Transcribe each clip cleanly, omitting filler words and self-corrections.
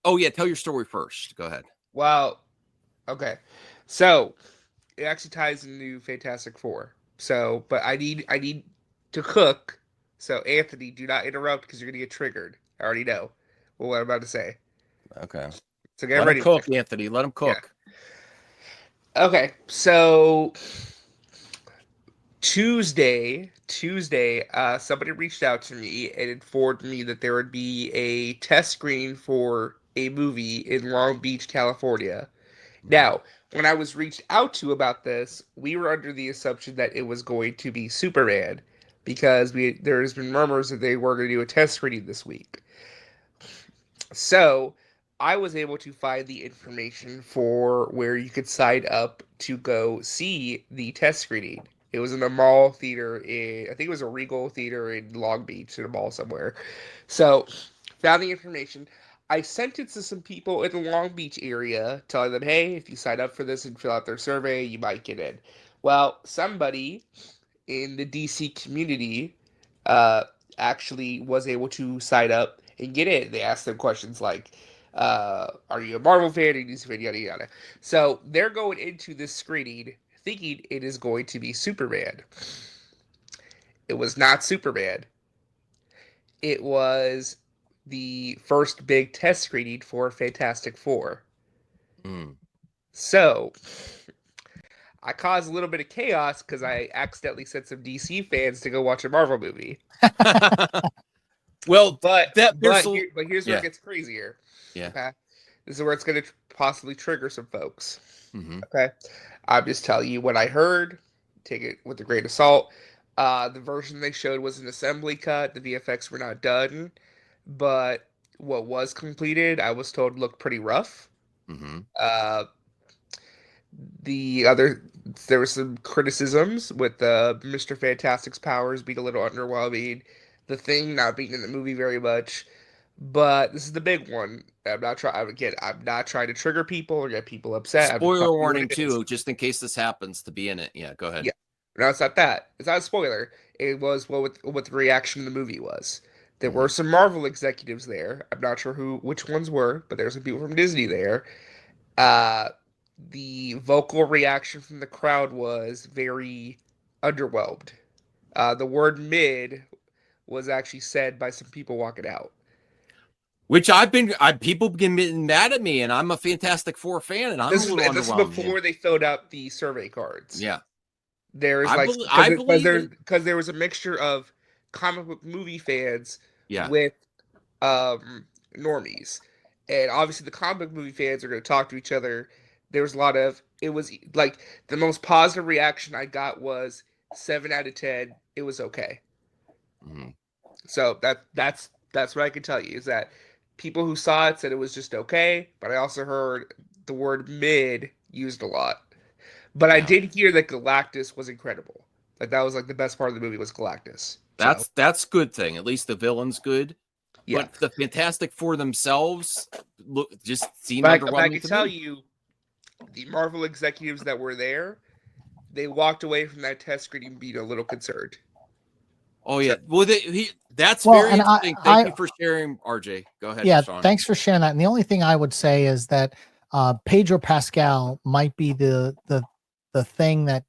Oh yeah, tell your story first. Go ahead. Well, okay. So it actually ties into Fantastic Four. So, but I need to cook. So Anthony, do not interrupt because you're gonna get triggered. I already know what I'm about to say. Okay. So get Let him ready for cook, it. Anthony. Let him Yeah. cook. Okay. So Tuesday, somebody reached out to me and informed me that there would be a test screen for a movie in Long Beach, California. Mhm. Now, when I was reached out to about this, we were under the assumption that it was going to be Superman because there's been murmurs that they were going to do a test screening this week. So, I was able to find the information for where you could sign up to go see the test screening. It was in a mall theater I think it was a Regal theater in Long Beach, in a mall somewhere. So, found the information. I sent it to some people in the Long Beach area, telling them, hey, if you sign up for this and fill out their survey, you might get in. Well, somebody in the DC community uh, actually was able to sign up and get in. They asked them questions like, are you a Marvel fan? Are you a DC fan? Yada, yada. So they're going into this screening thinking it is going to be Superman. It was not Superman. It was the first big test screening for Fantastic Four. Mm. So I caused a little bit of chaos because I accidentally sent some DC fans to go watch a Marvel movie. Well, But that there's but a here but here's where it yeah, gonna get crazier. yeah. Okay, this is where it's gonna possibly trigger some folks. Hmm. Okay, I'm just telling you what I heard. Take it with a grain of salt. The version they showed was an assembly cut. The VFX were not done, but what was completed, I was told looked pretty rough. Hmm. Uh, the other there were some criticisms with Mr. Fantastic's powers being a little underwhelming, the Thing not being in the movie very much. But this is the big one. I'm not trying to trigger people or get people upset. I'm just telling Spoiler you what warning it is. too, just in case this happens to be in it. Yeah, go ahead. Yeah. No, it's not that. It's not a spoiler. It was what the reaction to the movie was. There were Hmm. some Marvel executives there. I'm not sure which ones were, but there were some people from Disney there. Uh, the vocal reaction from the crowd was very underwhelmed. The word mid was actually said by some people walking out. Which people getting mad at me, and I'm a Fantastic Four fan, and I'm a little This is underwhelmed. Yeah, before they filled out the survey cards. yeah. There's I like believe, I believe it. because there was a mixture of comic book movie fans Yeah. with um normies, and obviously the comic book movie fans are going to talk to each other. There was a lot of it was like the most positive reaction I got was 7 out of 10. It was okay. Mhm. So that's what I can tell you is that people who saw it said it was just okay, but I also heard the word mid used a lot. But I Yeah. did hear that Galactus was incredible. Like that was like the best part of the movie was Galactus. So That's good thing. At least the villain's good, yeah, but the Fantastic Four themselves look just seem but I underwhelming can to tell me. you the Marvel executives that were there, they walked away from that test screening being a little concerned. Oh So yeah, well that's Well, very and interesting. Thank you for sharing, RJ. Go ahead, yeah, Sean. thanks for sharing that. And the only thing I would say is that Pedro Pascal might be the thing that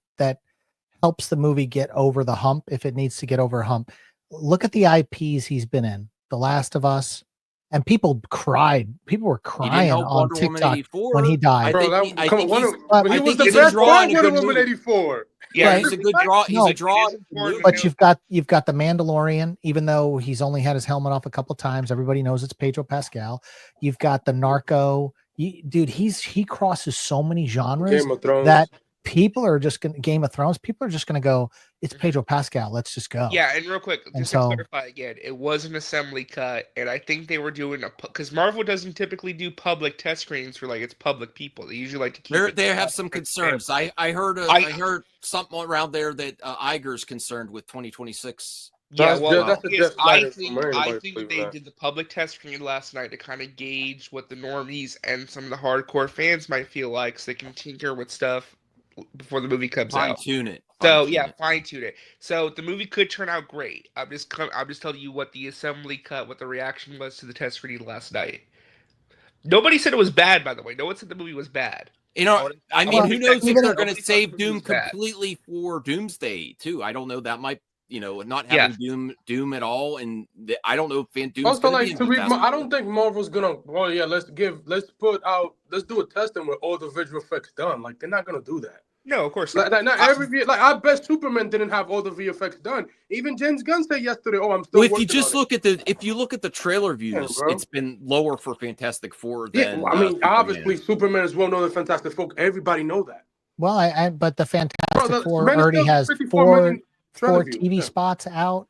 helps the movie get over the hump if it needs to get over a hump. Look at the IPs he's been in, The Last of Us, and people cried. People were He didn't crying help on Wonder Woman TikTok when he 84. I died. Bro, think that I come on, think he's But he I was think the he's a best draw part in of a Wonder good Woman movie. '84. yeah, He's a good draw. He's a no, it draw is in a good important to movie. but note. you've got the Mandalorian, even though he's only had his helmet off a couple times. Everybody knows it's Pedro Pascal. You've got the Narco. Dude, he crosses so many genres Game of Thrones. that people are just gonna Game of Thrones. People are just gonna go. It's Pedro Pascal. Let's just go. Yeah, and real quick, And just to so clarify again, it was an assembly cut, and I think they were doing because Marvel doesn't typically do public test screenings for like its public people. They usually like to keep it. They have private some for the concerns. family. I I heard something around there that Iger's concerned with 2026 Yeah, as well, the That's well. thing a is, Jeff Snyder rumor. Ain't I nobody think that believing they that. did the public test screening last night to kind of gauge what the normies and some of the hardcore fans might feel like, so they can tinker with stuff before the movie comes Fine out. tune it. Fine So tune yeah, it. fine tune it. So the movie could turn out great. I'm just telling you what the assembly cut, what the reaction was to the test screening last night. Nobody said it was bad, by the way. No one said the movie was bad. You know, I mean, Well, who knows if even they're if- going to Nobody thought save the movie Doom was bad. completely for Doomsday too. I don't know. That might, not Yeah. having Doom at all, and I don't know if Doom's Also, going to be like in to be, Fantastic I Four. don't think Marvel's gonna. Well, yeah, let's do a testing with all the visual effects done. Like they're not gonna do that. No, of course not. Not every like I bet Superman didn't have all the VFX done. Even James Gunn said yesterday, "Oh, I'm still." Well, if you working just on it." if you look at the trailer views, bro. it's been lower for Fantastic Four Yeah, than I mean, Superman. obviously Superman is well known in Fantastic Four. Everybody know that. Well, but the Bro, Fantastic the Four Man of already Steel has 54 four million trailer views. TV Yeah. spots out.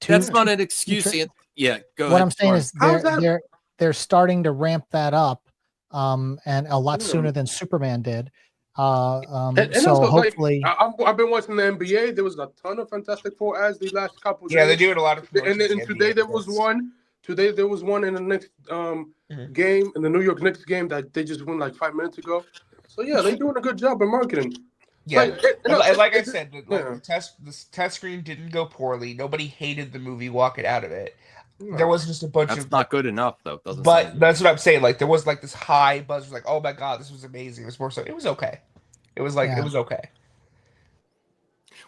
That's not two- an excuse. Yeah, go what ahead. I'm saying Sean. is How's that? they're starting to ramp that up, and a lot Yeah. sooner than Superman did. And So also, hopefully, I've been watching the NBA. There was a ton of Fantastic Four ads the last couple Yeah, days. they're doing a lot of promotion. And today there was one. Today there was one in the next game in the New York Knicks game that they just won like 5 minutes ago. So yeah, they're doing a good job in marketing. Yeah, like I it- said, yeah. the test screen didn't go poorly. Nobody hated the movie walking out of it. No. There was just a bunch That's of not good enough, though. Doesn't but sound good. that's what I'm saying. Like there was like this high buzz, like oh my god, this was amazing. It was more so. It was okay. It was like Yeah. it was okay.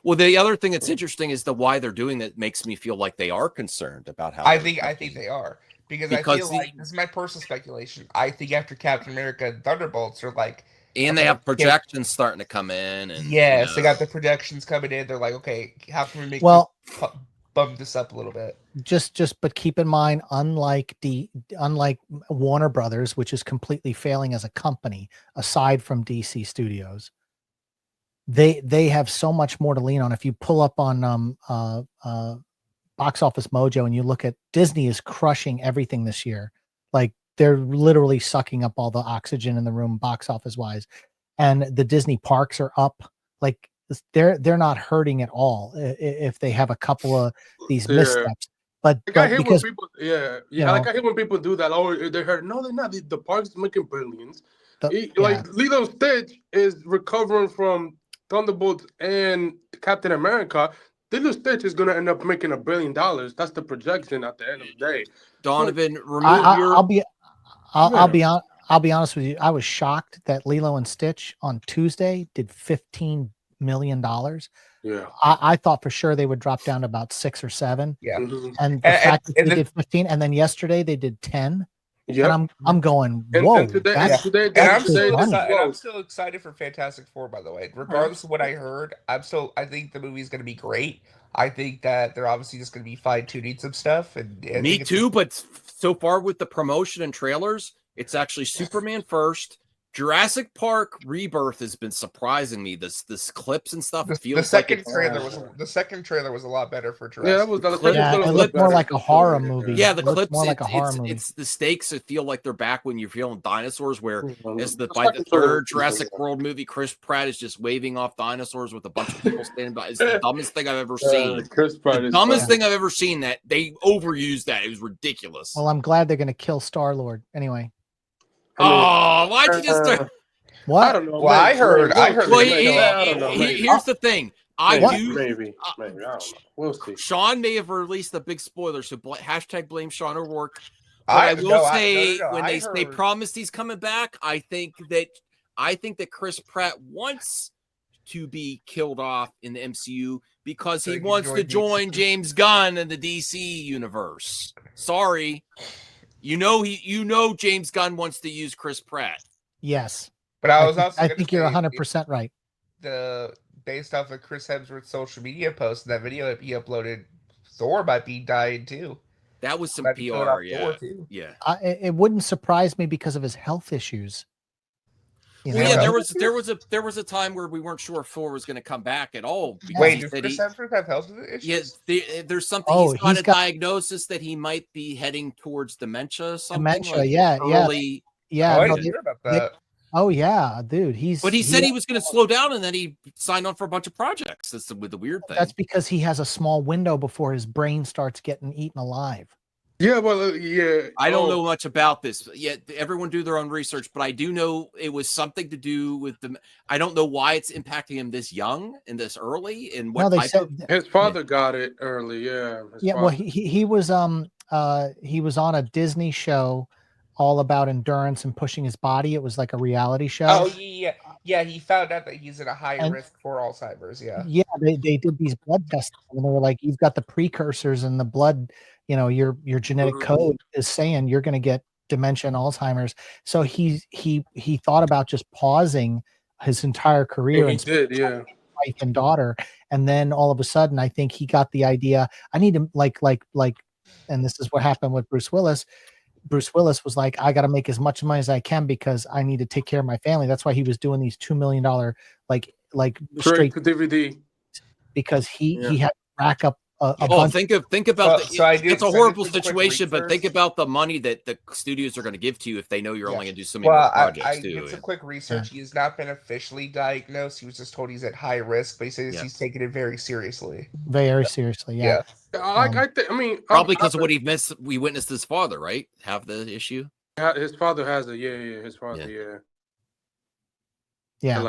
Well, the other thing that's interesting is the why they're doing that makes me feel like they are concerned about how. I think they are because I feel Because like this is my personal speculation. I think after Captain America and Thunderbolts are like, and they have projections starting to come in, and yes, they got the projections coming in. They're like, okay, how can we make bump this up a little bit? But keep in mind, unlike Warner Brothers, which is completely failing as a company, aside from DC Studios, they have so much more to lean on. If you pull up on Box Office Mojo and you look at Disney is crushing everything this year, like they're literally sucking up all the oxygen in the room box office wise, and the Disney parks are up. Like they're not hurting at all if they have a couple of these missteps. But Like, I hate because when people, like you know, I hate when people do that. Oh, they hurt. No, they're not. The park's making billions. yeah. Like Lilo Stitch is recovering from Thunderbolts and Captain America. Lilo Stitch is gonna end up making $1 billion. That's the projection at the end of the day. Donovan, remove I'll be honest with you. I was shocked that Lilo and Stitch on Tuesday did $15 million. Yeah, I thought for sure they would drop down to about 6 or 7. Yeah, And the fact that they did 15, and then yesterday they did 10. yeah. And I'm going, And whoa. today, that's today, and I'm today, still excited for Fantastic Four. By the way, regardless of what I heard, I think the movie's going to be great. I think that they're obviously just going to be fine tuning some stuff, and me too. But so far with the promotion and trailers, it's actually Superman first. Jurassic Park Rebirth has been surprising me. This clips and stuff. The second trailer was a lot better for Jurassic. Yeah, that was it looked more like a horror movie. Yeah, the clips more like a horror movie. It's the stakes that feel like they're back when you're feeling dinosaurs. Where as The by the second trailer third was Jurassic decent. World movie, Chris Pratt is just waving off dinosaurs with a bunch of people standing by. It's the dumbest thing I've ever seen. Chris Pratt The is dumbest funny. thing I've ever seen. That they overused that. It was ridiculous. Well, I'm glad they're going to kill Star-Lord anyway. Oh, why'd you just start? What? I don't know. Well, I heard. Well, Well, I don't know. Maybe. here's the thing. Maybe. I do. Maybe. I don't know. We'll see. Sean may have released a big spoiler, so hashtag blame Sean O'Rourke. But I will say when they promised he's coming back, I think that Chris Pratt wants to be killed off in the MCU because he wants to join James Gunn in the DC universe. Sorry. You know James Gunn wants to use Chris Pratt. Yes. But I think you're 100% right. Based off of Chris Hemsworth's social media post, that video he uploaded, Thor might be dying too. That was some Might be PR, Thor too. yeah. It wouldn't surprise me because of his health issues. You know? Well, yeah, there was a time where we weren't sure if Thor was going to come back at all. Because Wait, does Chris Hemsworth have health issues? Yeah, there's something. He's got a diagnosis that he might be heading towards dementia. Dementia, like yeah. Oh, I didn't hear about that. Oh yeah, dude. But he said he was going to slow down, and then he signed on for a bunch of projects. That's the weird thing. That's because he has a small window before his brain starts getting eaten alive. Yeah, well, yeah. I don't know much about this. Yet everyone do their own research, but I do know it was something to do with the. I don't know why it's impacting him this young and this early. And what they said his father got it early. Yeah. Well, he was on a Disney show all about endurance and pushing his body. It was like a reality show. Oh yeah. He found out that he's at a high risk for Alzheimer's. Yeah, they did these blood tests, and they were like, "You've got the precursors in the blood. You know, your genetic code is saying you're going to get dementia and Alzheimer's." So he thought about just pausing his entire career. He and did, yeah. Wife and daughter, and then all of a sudden, I think he got the idea. I need to like, and this is what happened with Bruce Willis. Bruce Willis was like, I got to make as much money as I can because I need to take care of my family. That's why he was doing these $2 million like straight to DVD, because he had to rack up a bunch. Think about it's a horrible situation, but think about the money that the studios are going to give to you if they know you're only going to do so many more projects. I did some quick research. He has not been officially diagnosed. He was just told he's at high risk, but he says he's taking it very seriously. Very seriously, yeah. I mean, probably because of what we witnessed his father, right? Have the issue. His father has it. Yeah. His father, yeah.